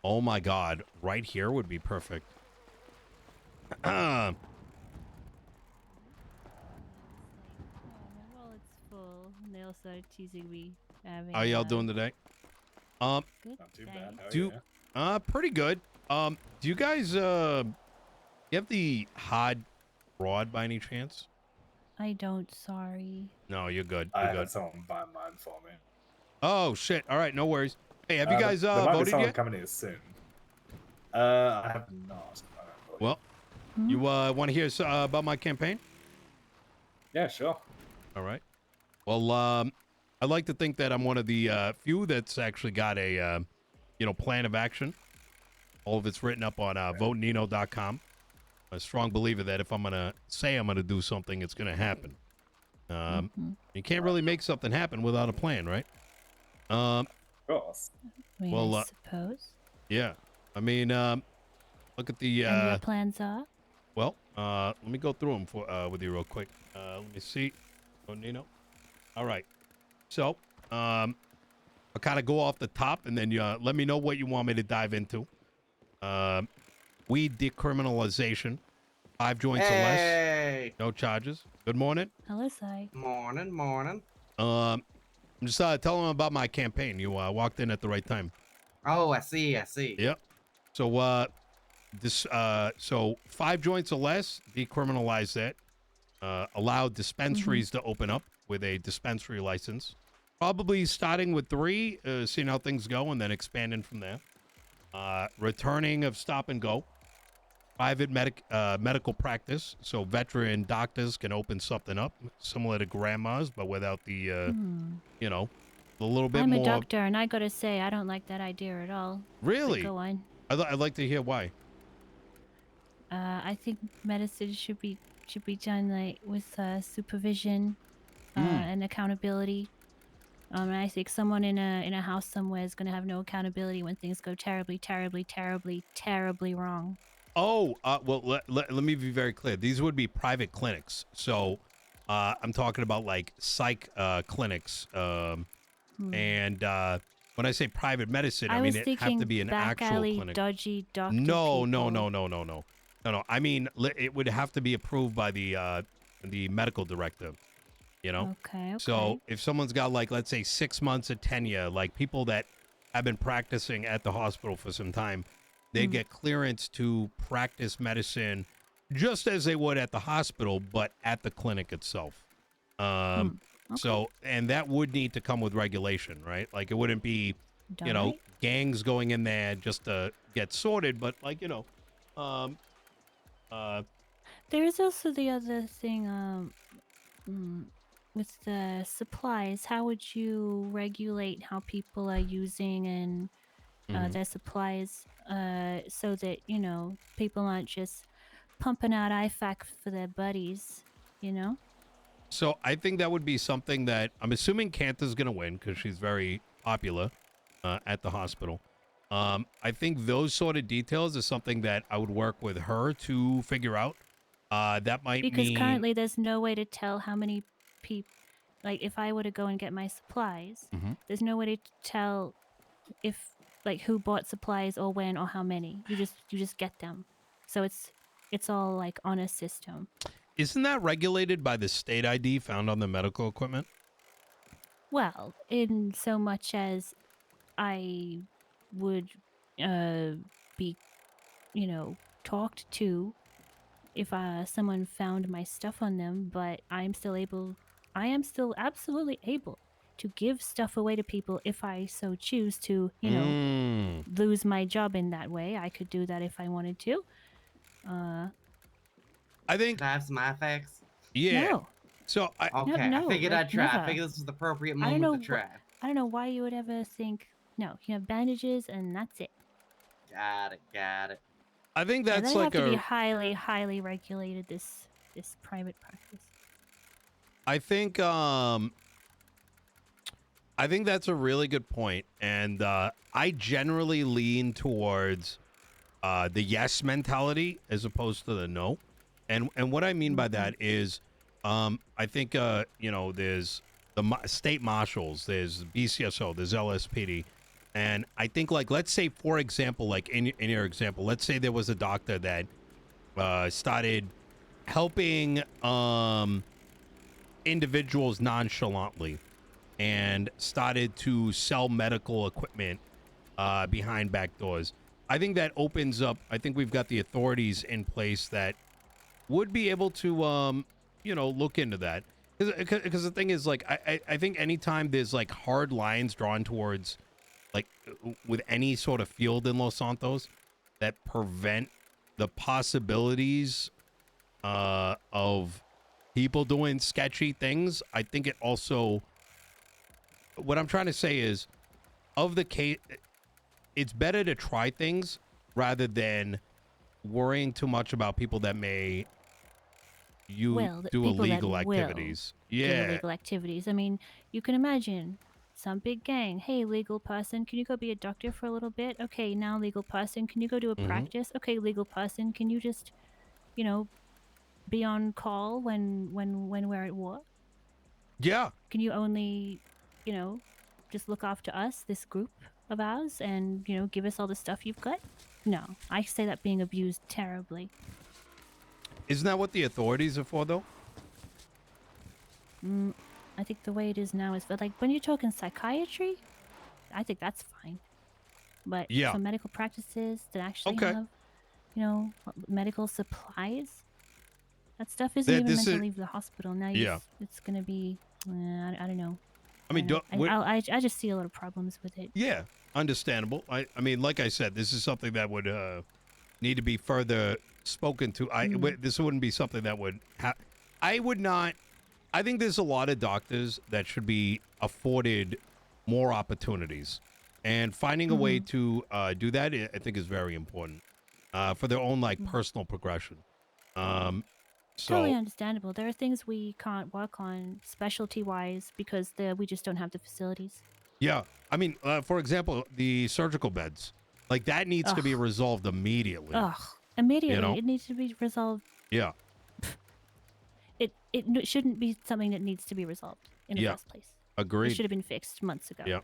Oh my God, right here would be perfect. My wallet's full. And they all started teasing me How having y'all a doing today? Um, good Not too bad. day. How are do you? pretty good. Do you guys you have the hard rod by any chance? I don't, sorry. No, you're good. I You're had good. someone buy mine for me. Oh shit! All right, no worries. Hey, have you guys There might be voted someone yet? coming here soon. I have not. I don't believe. Well, Hmm? you want to hear about my campaign? Yeah, sure. All right. Well, I like to think that I'm one of the few that's actually got a plan of action. All of it's written up on votenino.com. I'm a strong believer that if I'm gonna say I'm gonna do something, it's gonna happen. Mm-hmm. You can't really make something happen without a plan, right? Um, Of course. I mean, well, I suppose. yeah. I mean, look at the. And your plans are? Well, let me go through them with you real quick. Let me see. Oh, Nino. All right. So, I'll kind of go off the top, and then you let me know what you want me to dive into. Weed decriminalization, 5 joints or less, Hey! no charges. Good morning. Alisai. Morning, morning. I'm just telling them about my campaign. You walked in at the right time. Oh, I see, I see. Yep. So so 5 joints or less, decriminalize that. Allow dispensaries to open up with a dispensary license. Probably starting with 3, seeing how things go, and then expanding from there. Returning of stop and go. Private medical practice, so veteran doctors can open something up similar to grandma's, but without the a little bit I'm more. a doctor, and I gotta say, I don't like that idea at all. Really? But go on. I'd like to hear why. I think medicine should be done like with supervision Mm. and accountability. And I think someone in a house somewhere is gonna have no accountability when things go terribly, terribly, terribly, terribly wrong. Oh, well, let me be very clear. These would be private clinics. So I'm talking about like psych clinics. And when I say private medicine, I mean was it have to thinking be an back actual alley, clinic. dodgy doctor No, people. no. I mean, it would have to be approved by the medical director. Okay. So if someone's got like, let's say 6 months of tenure, like people that have been practicing at the hospital for some time, they'd get clearance to practice medicine just as they would at the hospital, but at the clinic itself. Okay. So, and that would need to come with regulation, right? Like it wouldn't be, Right. gangs going in there just to get sorted, but like, um, There is also the other thing, with the supplies. How would you regulate how people are using and mhm. their supplies, so that people aren't just pumping out IFAC for their buddies, you know? So I think that would be something that I'm assuming Canta's going to win because she's very popular at the hospital. I think those sort of details is something that I would work with her to figure out. That might Because mean currently there's no way to tell how many people, like if I were to go and get my supplies, Mhm. there's no way to tell if like who bought supplies or when or how many. You just get them. So it's all like on a system. Isn't that regulated by the state ID found on the medical equipment? Well, in so much as I would be, talked to if someone found my stuff on them, but I am still absolutely able to give stuff away to people if I so choose to, Mm. lose my job in that way. I could do that if I wanted to. I think, Could I have some IFAX? yeah. No, So I, Okay, I no, figured like I'd try. I never. figured this was the appropriate I don't moment know to try. I don't know why you would ever think no. You have bandages and that's it. Got it, got it. I think Yeah, that's they have like to be a. highly, highly regulated. This private practice. I think I think that's a really good point, and I generally lean towards the yes mentality as opposed to the no. And what I mean by that is, I think there's the state marshals, there's BCSO, there's LSPD. And I think, like, let's say, for example, like in your example, let's say there was a doctor that started helping individuals nonchalantly and started to sell medical equipment behind back doors. I think that opens up. I think we've got the authorities in place that would be able to, look into that. Because the thing is, like, I think anytime there's like hard lines drawn towards, like, with any sort of field in Los Santos that prevent the possibilities of people doing sketchy things, I think it also. What I'm trying to say is, of the case, it's better to try things rather than worrying too much about people that may Well, the do people that illegal will activities. do Yeah. illegal activities. I mean, you can imagine some big gang. Hey, legal person, can you go be a doctor for a little bit? Okay, now legal person, can you go do a Mhm. practice? Okay, legal person, can you just, you know, be on call when we're at war? Yeah. Can you only, just look after us, this group of ours, and give us all the stuff you've got? No, I say that being abused terribly. Isn't that what the authorities are for, though? I think the way it is now is for, like, when you're talking psychiatry, I think that's fine. But Yeah. for medical practices that actually Okay. have, medical supplies, that stuff isn't That even this meant to is. leave the hospital. Now Yeah. it's gonna be, I don't know. I mean, I just see a lot of problems with it. yeah, understandable. I mean, like I said, this is something that would need to be further spoken to. This wouldn't be something that would I would not. I think there's a lot of doctors that should be afforded more opportunities, and finding a way to do that, I think, is very important for their own, like, personal progression. Totally So understandable. There are things we can't work on specialty wise because we just don't have the facilities. yeah, I mean, for example, the surgical beds, like, that needs to be Ugh. resolved immediately. Ugh. Immediately, You know? it needs to be resolved. Yeah, It shouldn't be something that needs to be resolved in the Yeah. first place. It agreed. should have been fixed months ago. Yeah,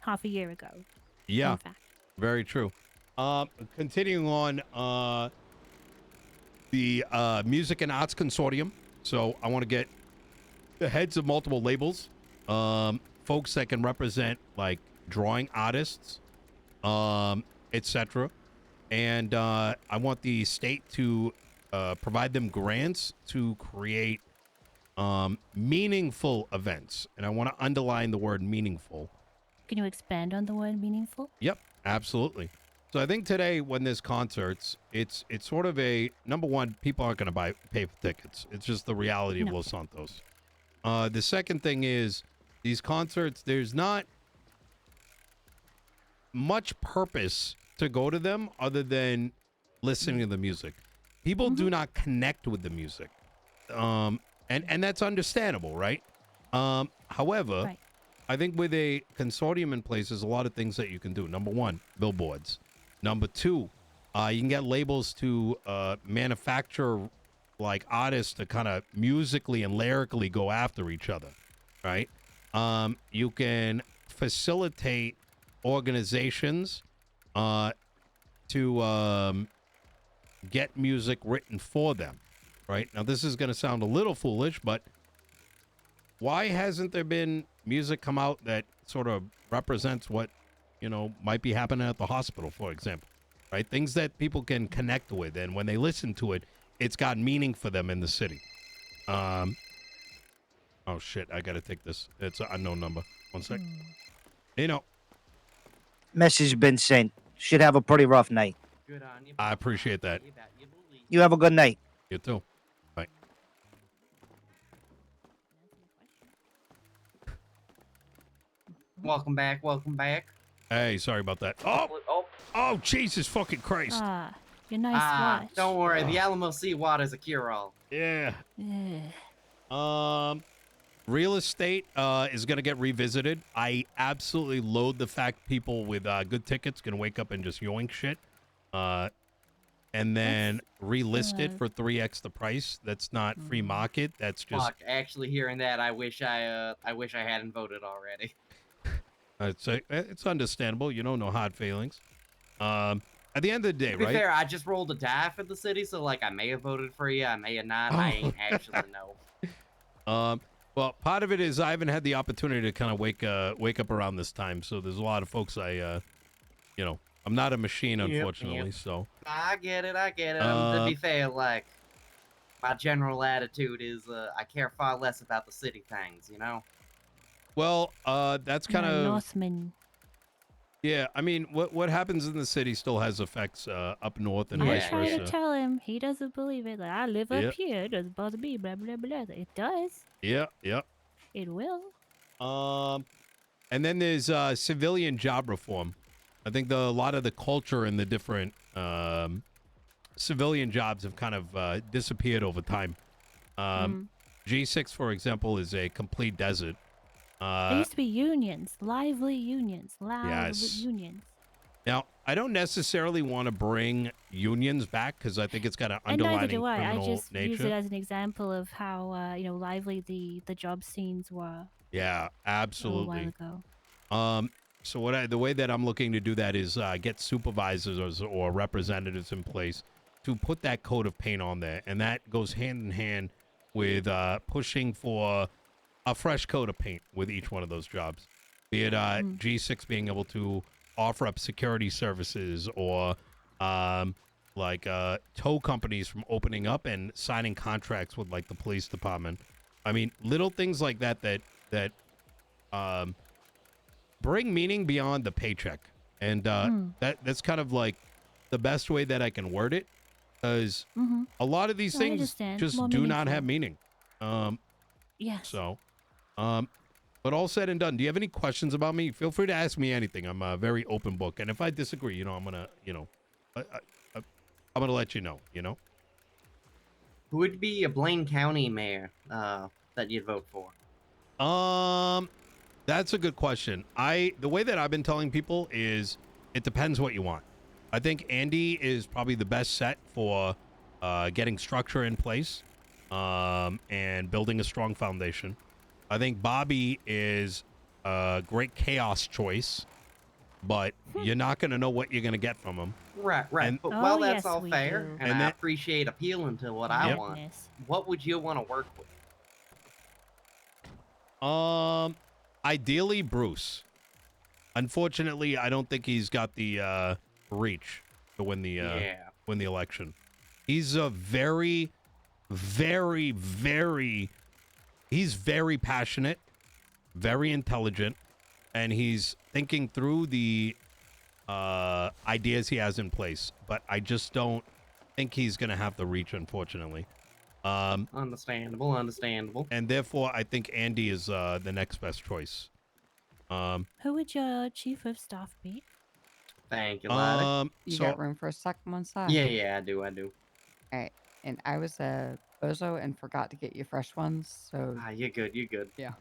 Half a year ago. yeah, In fact. very true. Continuing on, the Music and Arts Consortium. So I want to get the heads of multiple labels, folks that can represent, like, drawing artists, etc. And I want the state to provide them grants to create meaningful events. And I want to underline the word meaningful. Can you expand on the word meaningful? Yep, absolutely. So I think today, when there's concerts, it's sort of a, number one, people aren't going to pay for tickets. It's just the reality of No. Los Santos. The second thing is, these concerts, there's not much purpose to go to them other than listening to the music. People do not connect with the music, and that's understandable, right? However, Right. I think with a consortium in place, there's a lot of things that you can do. Number one, billboards. Number two, you can get labels to manufacture, like, artists to kind of musically and lyrically go after each other, right? You can facilitate organizations to get music written for them, right? Now, this is going to sound a little foolish, but why hasn't there been music come out that sort of represents what, might be happening at the hospital, for example, right? Things that people can connect with, and when they listen to it, it's got meaning for them in the city. Oh shit, I gotta take this. It's an unknown number. One sec. Nino, Message been sent. Should have a pretty rough night. Good on you. I appreciate that. You bet you believe. You have a good night. you too. Bye. Welcome back. Welcome back. Hey, sorry about that. Oh, Jesus fucking Christ. Your nice watch. Don't worry. The Alamo seawater is a cure-all. Yeah. Ugh. Real estate is going to get revisited. I absolutely loathe the fact people with good tickets can wake up and just yoink shit, and then relist it for 3x the price. That's not free market. That's just Fuck. Actually, hearing that, I wish I hadn't voted already. It's understandable. You know, no hard feelings. At the end of the day, To be right? fair, I just rolled a die for the city, so like I may have voted for you, I may have not. I Oh. ain't actually know. Well, part of it is I haven't had the opportunity to kind of wake up around this time, so there's a lot of folks I'm not a machine, Yep, unfortunately. yep. So, I get it. To Uh, be fair, like my general attitude is I care far less about the city things, you know. well, that's You're kind a of Northman. yeah. I mean, what happens in the city still has effects up north and I vice Yeah, try to versa. tell him. He doesn't believe it. Like, I live Yeah. up here. It doesn't bother me. Blah, blah, blah. It does. Yeah, yeah. It will. And then there's civilian job reform. I think a lot of the culture in the different civilian jobs have kind of disappeared over time. G6, for example, is a complete desert. There used to be unions. Lively unions. Loud Yes. unions. Now, I don't necessarily want to bring unions back because I think it's got an And neither underlying do I. I criminal just use it nature. as an example of how lively the job scenes were Yeah, a while absolutely. ago. So the way that I'm looking to do that is get supervisors or representatives in place to put that coat of paint on there, and that goes hand in hand with pushing for a fresh coat of paint with each one of those jobs. Be it G6 being able to offer up security services or tow companies from opening up and signing contracts with like the police department. I mean, little things like that um, bring meaning beyond the paycheck, and that's kind of like the best way that I can word it, because a lot of these I things understand. just More do not meaningful. have meaning. Yes. So, but all said and done, do you have any questions about me? Feel free to ask me anything. I'm a very open book, and if I disagree, I'm gonna, I'm gonna let you know. Who would be a Blaine County mayor that you'd vote for? That's a good question. The way that I've been telling people is it depends what you want. I think Andy is probably the best set for getting structure in place and building a strong foundation. I think Bobby is a great chaos choice, but you're not going to know what you're going to get from him. Right. And- But Oh, well, that's yes, all we fair, do. and And I that- appreciate appealing to what I Yep. want. Goodness. What would you want to work with? Ideally Bruce. Unfortunately, I don't think he's got the reach to win the win the election. He's a very, very, he's very passionate, very intelligent, and he's thinking through the ideas he has in place. But I just don't think he's going to have the reach, unfortunately. Understandable. And therefore, I think Andy is the next best choice. Who would your chief of staff be? Thank you, Lottie. You So got room for a second one, side? Yeah, I do. All right. And I was a bozo and forgot to get you fresh ones. So You're good. yeah.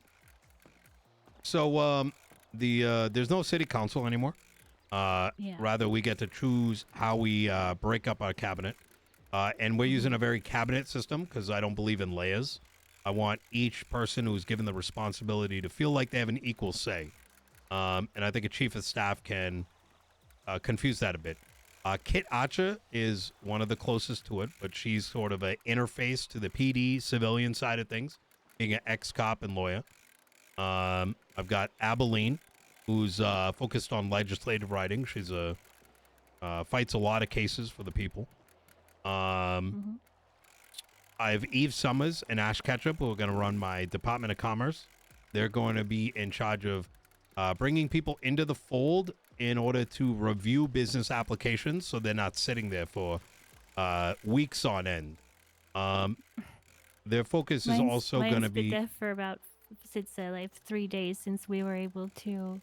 So there's no city council anymore. Yeah. Rather, we get to choose how we break up our cabinet. And we're using a very cabinet system because I don't believe in layers. I want each person who's given the responsibility to feel like they have an equal say. And I think a chief of staff can confuse that a bit. Kit Acha is one of the closest to it, but she's sort of an interface to the PD civilian side of things, being an ex-cop and lawyer. I've got Abilene, who's focused on legislative writing. She's fights a lot of cases for the people. I have Eve Summers and Ash Ketchup, who are going to run my Department of Commerce. They're going to be in charge of bringing people into the fold in order to review business applications so they're not sitting there for weeks on end. Their focus is also going to Mine's been be... there for about since like 3 days since we were able to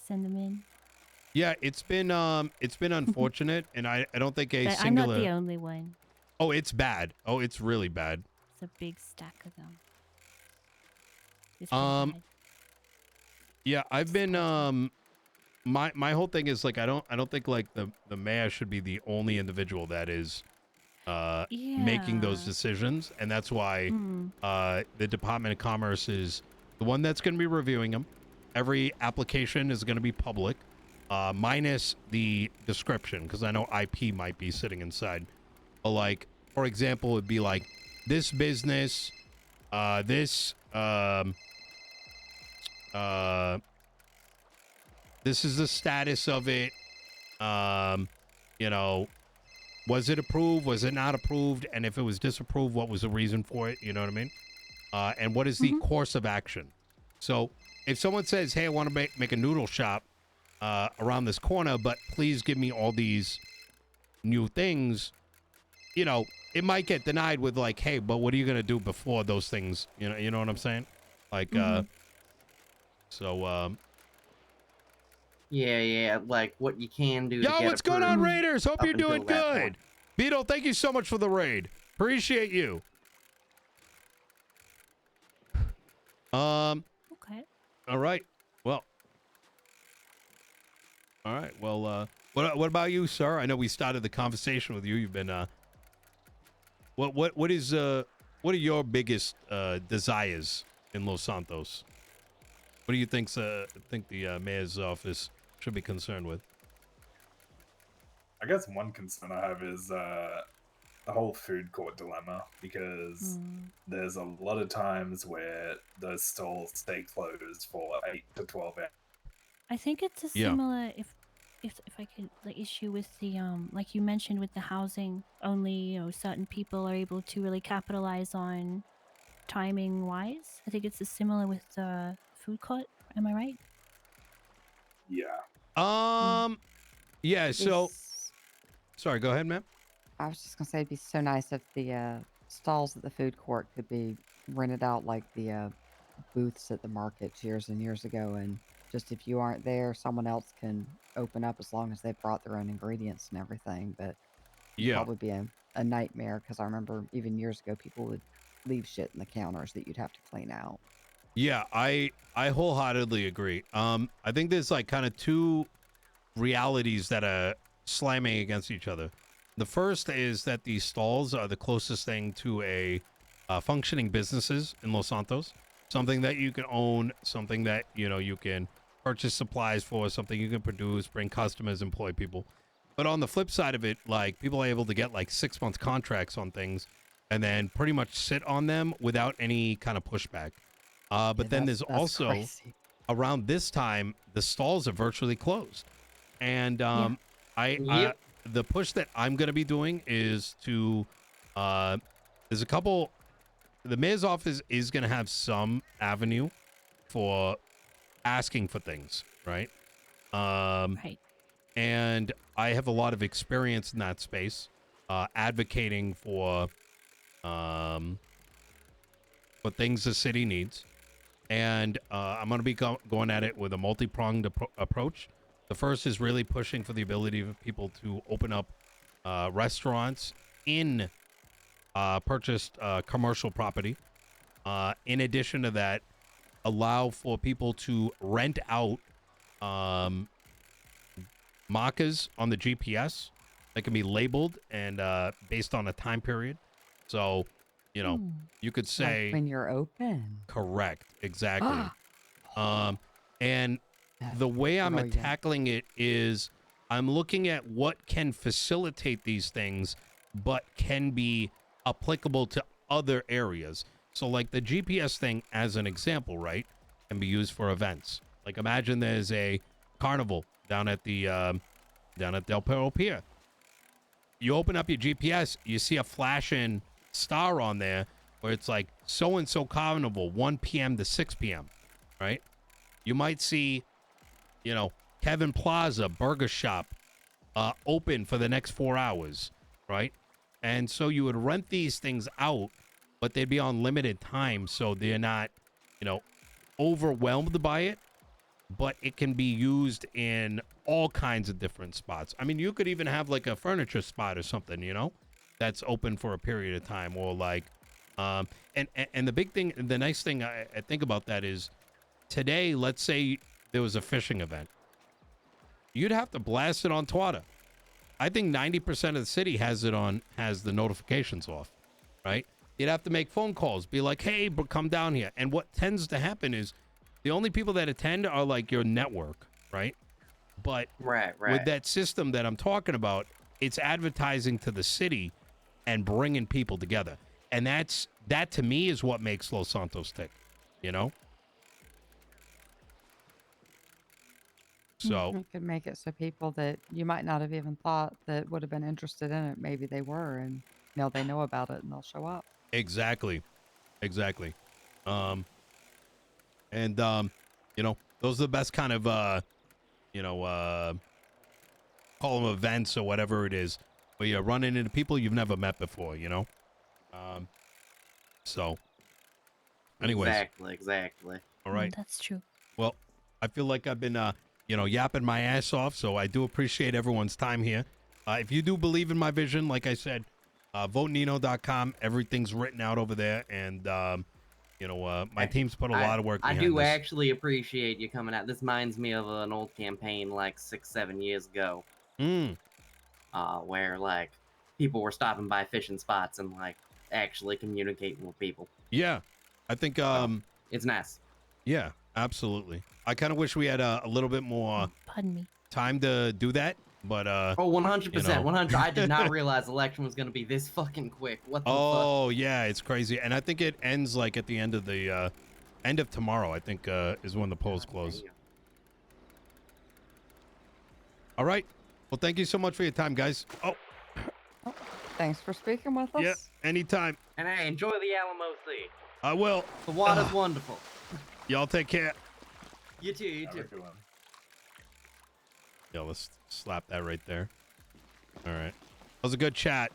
send them in. Yeah, it's been unfortunate, and I don't think a But singular... I'm not the only one. Oh, it's bad. Oh, it's really bad. It's a big stack of them. It's pretty bad. Yeah, I've been my whole thing is like I don't think like the mayor should be the only individual that is making those Yeah. decisions, and that's why the Department of Commerce is the one that's going to be reviewing them. every application is going to be public, minus the description, because I know IP might be sitting inside. But like, for example, it'd be like this business, this is the status of it. You know, was it approved? Was it not approved? And if it was disapproved, what was the reason for it? You know what I mean? And what is the course of action? So if someone says, hey, I want to make a noodle shop around this corner, but please give me all these new things, you know, it might get denied with like, hey, but what are you going to do before those things? You know what I'm saying? Like, Yeah, like what you can do. Yo, to get what's going on, Raiders? Hope you're until doing that good. point. Beetle, thank you so much for the raid. Appreciate you. Okay. All right. Well. All right. Well, what about you, sir? I know we started the conversation with you. You've been what are your biggest desires in Los Santos? What do you think the mayor's office should be concerned with? I guess one concern I have is the whole food court dilemma, because there's a lot of times where those stalls stay closed for 8 to 12 hours. I think it's a similar if I could the issue with the like you mentioned with the housing, only certain people are able to really capitalize on timing wise. I think it's a similar with the food court. Am I right? Yeah. Yeah, so It's- sorry, go ahead, ma'am. I was just gonna say it'd be so nice if the stalls at the food court could be rented out like the booths at the markets years and years ago, and just if you aren't there, someone else can open up as long as they brought their own ingredients and everything. But it'd Yeah. probably be a nightmare, because I remember even years ago people would leave shit in the counters that you'd have to clean out. Yeah, I wholeheartedly agree. I think there's like kind of two realities that are slamming against each other. The first is that these stalls are the closest thing to a functioning businesses in Los Santos, something that you can own, something that you can purchase supplies for, something you can produce, bring customers, employ people. But on the flip side of it, like people are able to get like 6-month contracts on things and then pretty much sit on them without any kind of pushback. But Yeah, then that's there's also crazy. around this time, the stalls are virtually closed. And Yep. the push that I'm going to be doing is to there's a couple. The mayor's office is going to have some avenue for asking for things, right? Right. And I have a lot of experience in that space, advocating for things the city needs. And I'm going to be going at it with a multi-pronged approach. The first is really pushing for the ability of people to open up restaurants in purchased commercial property. In addition to that, allow for people to rent out markers on the GPS that can be labeled and based on a time period. So, you could say Like when you're open. correct, exactly. And the way I'm brilliant. tackling it is I'm looking at what can facilitate these things, but can be applicable to other areas. So like the GPS thing, as an example, right, can be used for events. Like imagine there's a carnival down at the down at Del Perro Pier. You open up your GPS, you see a flashing star on there where it's like so-and-so carnival, 1 p.m. to 6 p.m., right? You might see, Kevin Plaza Burger Shop open for the next 4 hours, right? And so you would rent these things out, but they'd be on limited time, so they're not, overwhelmed by it, but it can be used in all kinds of different spots. I mean, you could even have like a furniture spot or something, that's open for a period of time, or like, and the big thing, the nice thing I think about that is today, let's say there was a fishing event. You'd have to blast it on Twitter. I think 90% of the city has the notifications off, right? You'd have to make phone calls, be like, hey, but come down here. And what tends to happen is The only people that attend are like your network, right? But Right. with that system that I'm talking about, it's advertising to the city and bringing people together. And that to me is what makes Los Santos tick, you know? So, You could make it so people that you might not have even thought that would have been interested in it, maybe they were, and now they know about it and they'll show up. exactly. And you know, those are the best kind of you know, call them events or whatever it is, where you're running into people you've never met before, you know? So anyways, Exactly. all right. That's true. Well, I feel like I've been you know, yapping my ass off, so I do appreciate everyone's time here. If you do believe in my vision, like I said, votenino.com, everything's written out over there, and you know, my team's put a lot of work I behind do this. actually appreciate you coming out. This reminds me of an old campaign like 6-7 years ago, where like people were stopping by fishing spots and like actually communicating with people. Yeah, I think It's nice. yeah, absolutely. I kind of wish we had a little bit more Pardon me. time to do that, but Oh, 100%, you know. 100. I did not realize election was going to be this fucking quick. What the fuck? Oh yeah, it's crazy, and I think it ends like at the end of the end of tomorrow. I think is when the polls close. Damn. All right. Well, thank you so much for your time, guys. Oh, Thanks for speaking with us. yeah, anytime. And hey, enjoy the Alamo Sea. I will. The water's wonderful. Y'all take care. You too, you Have too. a good one. Yeah, let's slap that right there. All right. That was a good chat.